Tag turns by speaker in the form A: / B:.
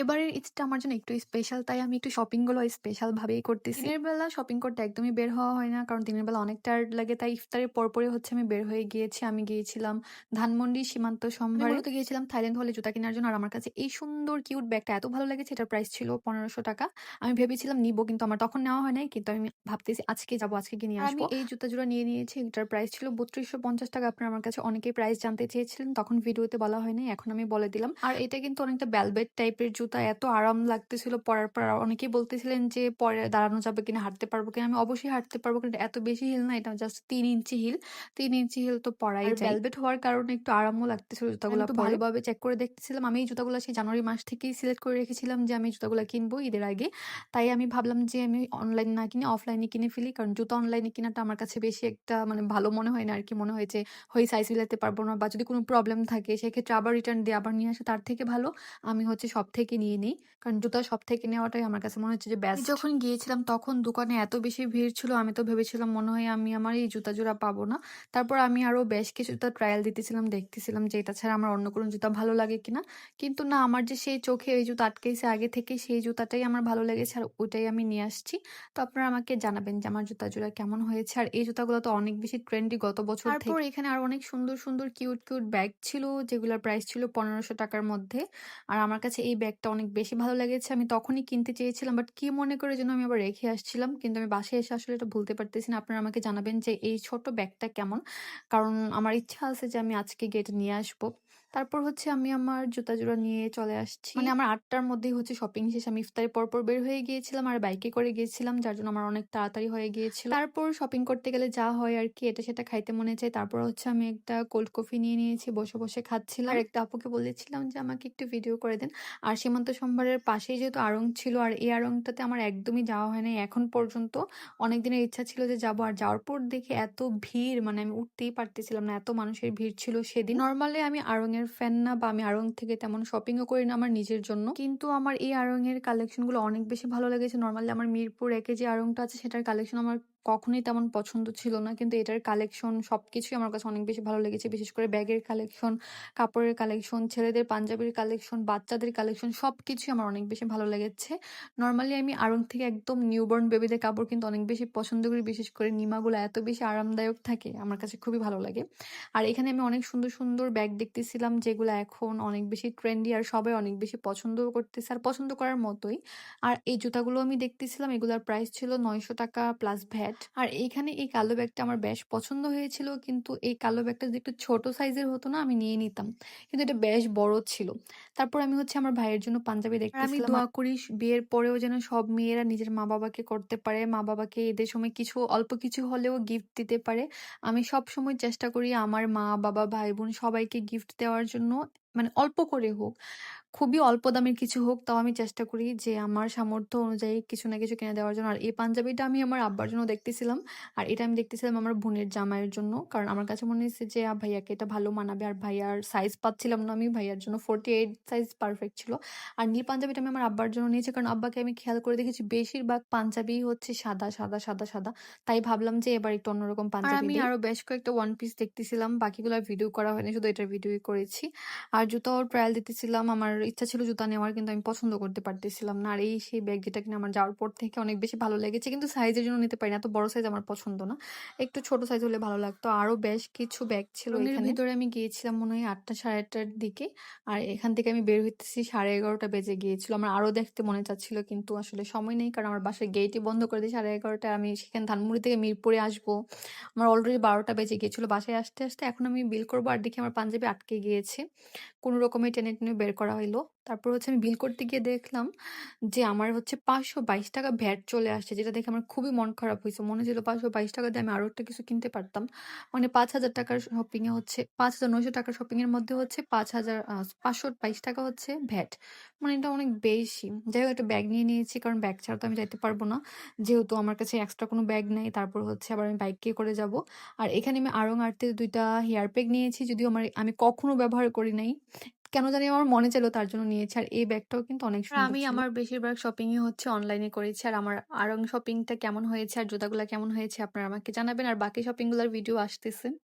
A: এবারের ঈদটা আমার জন্য একটু স্পেশাল, তাই আমি একটু শপিং গুলো স্পেশাল ভাবেই করতেছি। দিনের বেলা শপিং করতে একদমই বের হওয়া হয় না, কারণ দিনের বেলা অনেক টায়ার্ড লাগে। তাই ইফতারের পরপরই হচ্ছে আমি বের হয়ে গিয়েছি। আমি গিয়েছিলাম ধানমন্ডি সীমান্ত সম্ভারে। আমি মূলত গিয়েছিলাম থাইল্যান্ড হলে জুতা কেনার জন্য। আর আমার কাছে এই সুন্দর কিউট ব্যাগটা এত ভালো লেগেছে, এটার প্রাইস ছিল ১৫০০ টাকা। আমি ভেবেছিলাম নিবো, কিন্তু আমার তখন নেওয়া হয় নাই। কিন্তু আমি ভাবতেছি আজকে যাবো, আজকে গিয়ে নিয়ে
B: আর
A: আসবো।
B: আমি এই জুতা জোড়া নিয়ে নিয়েছি। এটার প্রাইস ছিল ৩২৫০ টাকা। আপনারা আমার কাছে অনেকেই প্রাইস জানতে চেয়েছিলেন। তখন ভিডিওতে বলা হয় নাই। এখন আমি বলে দিলাম। আর এটা কিন্তু অনেকটা ভেলভেট টাইপের জুতা। এত আরাম লাগতেছিল পরার পর। আর অনেকেই বলতেছিলেন যে পরে দাঁড়ানো যাবে কিনা, হাঁটতে পারবো কিনা। আমি অবশ্যই হাঁটতে পারবো, কিন্তু এত বেশি হিল না। এটা জাস্ট ৩ ইঞ্চি হিল। ৩ ইঞ্চি হিল তো পরাই
A: আর
B: যায়।
A: ভেলভেট হওয়ার কারণে একটু আরামও লাগতেছিল
B: আমি
A: জুতাগুলা
B: একটু
A: পরে।
B: ভালোভাবে চেক করে দেখতেছিলাম। আমি এই জুতাগুলা সেই জানুয়ারি মাস থেকেই সিলেক্ট করে রেখেছিলাম যে আমি এই জুতাগুলা কিনবো ঈদের আগে। তাই আমি ভাবলাম যে আমি অনলাইন না কিনে অফলাইনে কিনে ফেলি। কারণ জুতা অনলাইনে কেনাটা আমার কাছে বেশি একটা ভালো মনে হয় না আরকি। মনে হয় যে হয় সাইজ মিলাতে পারবো না, বা যদি কোনো প্রবলেম থাকে সেক্ষেত্রে আবার রিটার্ন দিয়ে আবার নিয়ে আসা। তার থেকে ভালো আমি হচ্ছে শপ থেকে নিয়ে নেই। কারণ জুতা শপ থেকে নেওয়াটাই আমার কাছে মনে হচ্ছে যে
A: আমি
B: বেস্ট।
A: যখন গিয়েছিলাম তখন দোকানে এত বেশি ভিড় ছিল, আমি তো ভেবেছিলাম মনে হয় আমি আমার এই জুতা জোড়া পাবো না। তারপর আমি আরো বেশ কিছু জুতা ট্রায়াল দিতেছিলাম, দেখতেছিলাম যে এটা ছাড়া আমার অন্য কোনো জুতা ভালো লাগে কিনা। কিন্তু না, আমার যে সেই চোখে এই জুতা আটকেছে আগে থেকেই, সেই জুতাটাই আমার ভালো লেগেছে আর ওইটাই আমি নিয়ে আসছি। তো আপনারা আমাকে জানাবেন যে আমার জুতা জোড়া কেমন হয়েছে। আর এই জুতাগুলো তো অনেক বেশি ট্রেন্ডি গত বছর তারপর
B: থেকে।
A: এখানে আরো অনেক সুন্দর, সুন্দর কিউট, কিউট ব্যাগ ছিল, যেগুলোর প্রাইস ছিল ১৫০০ টাকার মধ্যে। আর আমার কাছে এই ব্যাগটা অনেক বেশি ভালো লেগেছে। আমি তখনই কিনতে চেয়েছিলাম, বাট কি মনে করে যেন আমি আবার রেখে আসছিলাম। কিন্তু আমি বাসায় এসে আসলে এটা ভুলতে পারতেছি না। আপনারা আমাকে জানাবেন যে এই ছোট ব্যাগটা কেমন? কারণ আমার ইচ্ছা আছে যে আমি আজকে গিয়ে এটা নিয়ে আসবো। তারপর হচ্ছে আমি আমার জুতা জোড়া নিয়ে চলে আসছি। আমার ৮টার মধ্যেই হচ্ছে শপিং শেষ। আমি ইফতারের পরপর বের হয়ে গিয়েছিলাম আর বাইকে করে গিয়েছিলাম, যার জন্য আমার অনেক তাড়াতাড়ি হয়ে গিয়েছিল। তারপর শপিং করতে গেলে যা হয় আরকি, এটা সেটা খাইতে মনে চায়। তারপর হচ্ছে আমি একটা কোল্ড কফি নিয়ে নিয়েছি, বসে, বসে খাচ্ছিলাম। আর একটা আপুকে বলেছিলাম যে আমাকে একটু ভিডিও করে দেন। আর সীমান্ত সম্ভারের পাশেই যেহেতু আড়ং ছিল, আর এই আড়ংটাতে আমার একদমই যাওয়া হয় নাই এখন পর্যন্ত। অনেক দিনের ইচ্ছা ছিল যে যাবো। আর যাওয়ার পর দেখি এত ভিড়, আমি উঠতেই পারতেছিলাম না, এত মানুষের ভিড় ছিল সেদিন। নরমালি আমি আড়ং এর ফ্যান না, বা আমি আড়ং থেকে তেমন শপিংও করি না আমার নিজের জন্য। কিন্তু আমার এই আড়ং এর কালেকশন গুলো অনেক বেশি ভালো লেগেছে। নরমালি আমার মিরপুর ১ এ যে আড়ংটা আছে সেটার কালেকশন আমার কখনোই তেমন পছন্দ ছিল না। কিন্তু এটার কালেকশন সবকিছুই আমার কাছে অনেক বেশি ভালো লেগেছে। বিশেষ করে ব্যাগের কালেকশন, কাপড়ের কালেকশন, ছেলেদের পাঞ্জাবির কালেকশন, বাচ্চাদের কালেকশন সবকিছুই আমার অনেক বেশি ভালো লেগেছে। নরমালি আমি আড়ং থেকে একদম নিউবর্ন বেবিদের কাপড় কিন্তু অনেক বেশি পছন্দ করি। বিশেষ করে নিমাগুলো এত বেশি আরামদায়ক থাকে, আমার কাছে খুবই ভালো লাগে। আর এখানে আমি অনেক সুন্দর, সুন্দর ব্যাগ দেখতেছিলাম, যেগুলো এখন অনেক বেশি ট্রেন্ডি আর সবাই অনেক বেশি পছন্দও করতেছে, আর পছন্দ করার মতোই। আর এই জুতাগুলো আমি দেখতেছিলাম, এগুলার প্রাইস ছিল ৯০০ টাকা প্লাস ভ্যাট। আর এইখানে এই কালো ব্যাগটা আমার বেশ পছন্দ হয়েছিল, কিন্তু এই কালো ব্যাগটা যদি একটু ছোট সাইজের হতো না, আমি নিয়ে নিতাম। কিন্তু এটা বেশ বড় ছিল। তারপর আমি হচ্ছে আমার ভাইয়ের জন্য পাঞ্জাবি আর আমি
B: দেখতেছিলাম।
A: দোয়া করি বিয়ের পরেও যেন সব মেয়েরা নিজের মা-বাবাকে করতে পারে। মা-বাবাকে ঈদের সময় কিছু অল্প কিছু হলেও গিফট দিতে পারে। আমি সবসময় চেষ্টা করি আমার মা-বাবা, ভাই-বোন সবাইকে গিফট দেওয়ার জন্য। অল্প করে হোক, খুবই অল্প দামের কিছু হোক, তাও আমি চেষ্টা করি যে আমার সামর্থ্য অনুযায়ী কিছু না কিছু কিনে দেওয়ার জন্য। আর এই পাঞ্জাবিটা আমি আমার আব্বার জন্য দেখতেছিলাম। আর এটা আমি দেখতেছিলাম আমার বোনের জামাইয়ের জন্য। কারণ আমার কাছে মনে হয়েছে যে ভাইয়াকে এটা ভালো মানাবে। আর ভাইয়ার সাইজ পাচ্ছিলাম না আমি। ভাইয়ার জন্য 48 সাইজ পারফেক্ট ছিল। আর নীল পাঞ্জাবিটা আমি আমার আব্বার জন্য নিয়েছি, কারণ আব্বাকে আমি খেয়াল করে দেখেছি বেশিরভাগ পাঞ্জাবিই হচ্ছে সাদা, সাদা, সাদা, সাদা। তাই ভাবলাম যে এবার একটু অন্যরকম
B: আর
A: পাঞ্জাবি
B: আমি
A: দেই।
B: আরো বেশ কয়েকটা ওয়ান পিস দেখতেছিলাম। বাকিগুলোর ভিডিও করা হয়নি, শুধু এটার ভিডিওই করেছি। আর জুতাও ট্রায়াল দিতেছিলাম। আমার ইচ্ছা ছিল জুতা নেওয়ার, কিন্তু আমি পছন্দ করতে পারতেছিলাম না। আর এই সেই ব্যাগ যেটা কিনা আমার যাওয়ার পর থেকে অনেক বেশি ভালো লেগেছে। কিন্তু সাইজের জন্য নিতে পারি না। এত বড় সাইজ আমার পছন্দ না। একটু ছোট সাইজ হলে ভালো লাগতো। আরো বেশ কিছু ব্যাগ ছিল
A: রঙের
B: এখানে।
A: ভিতরে আমি গিয়েছিলাম মনে হয় ৮টা ৮:৩০ দিকে। আর এখান থেকে আমি বের হইতেছি 11:30 বেজে গিয়েছিল। আমার আরো দেখতে মনে চাচ্ছিল, কিন্তু আসলে সময় নেই। কারণ আমার বাসার গেটই বন্ধ করে দিয়ে 11:30টায় আমি সেখানে ধানমন্ডি থেকে মিরপুরে আসবো। আমার অলরেডি ১২টা বেজে গিয়েছিল। বাসায় আসতে, আসতে এখন আমি বিল করব, আর দেখি আমার পাঞ্জাবি আটকে গিয়েছে। কোন রকমে টেনে, টেনে বের করা হইলো। তারপর হচ্ছে আমি বিল করতে গিয়ে দেখলাম যে আমার হচ্ছে ৳৫২২ ভ্যাট চলে আসছে। যেটা দেখে আমার খুবই মন খারাপ হইছে। মনে হচ্ছিল ৳৫২২ দিয়ে আমি আরো একটা কিছু কিনতে পারতাম। ৳৫,০০০ শপিং এ হচ্ছে ৳৫,৯০০ শপিং এর মধ্যে হচ্ছে ৫২২ টাকা হচ্ছে ভ্যাট। এটা অনেক বেশি। যাই হোক, একটা ব্যাগ নিয়ে নিয়েছি, কারণ ব্যাগ ছাড়া তো আমি যাইতে পারব না। যেহেতু আমার কাছে এক্সট্রা কোনো ব্যাগ নাই। তারপর হচ্ছে আবার আমি বাইকে করে যাব। আর এখানে আমি আড়ং আর্ট থেকে ২ টা হেয়ার প্যাক নিয়েছি। যদিও আমি কখনো ব্যবহার করি নাই। কেন জানি আমার মনে চাইলো, তার জন্য নিয়েছি। আর এই ব্যাগটাও কিন্তু অনেক আর
B: সুন্দর
A: আমি
B: ছিল।
A: আমার বেশিরভাগ শপিংই হচ্ছে অনলাইনে করেছি। আর আমার আড়ং শপিংটা কেমন হয়েছে আর জুতাগুলা কেমন হয়েছে আপনারা আমাকে জানাবেন। আর বাকি শপিং গুলার ভিডিও আসতেছে।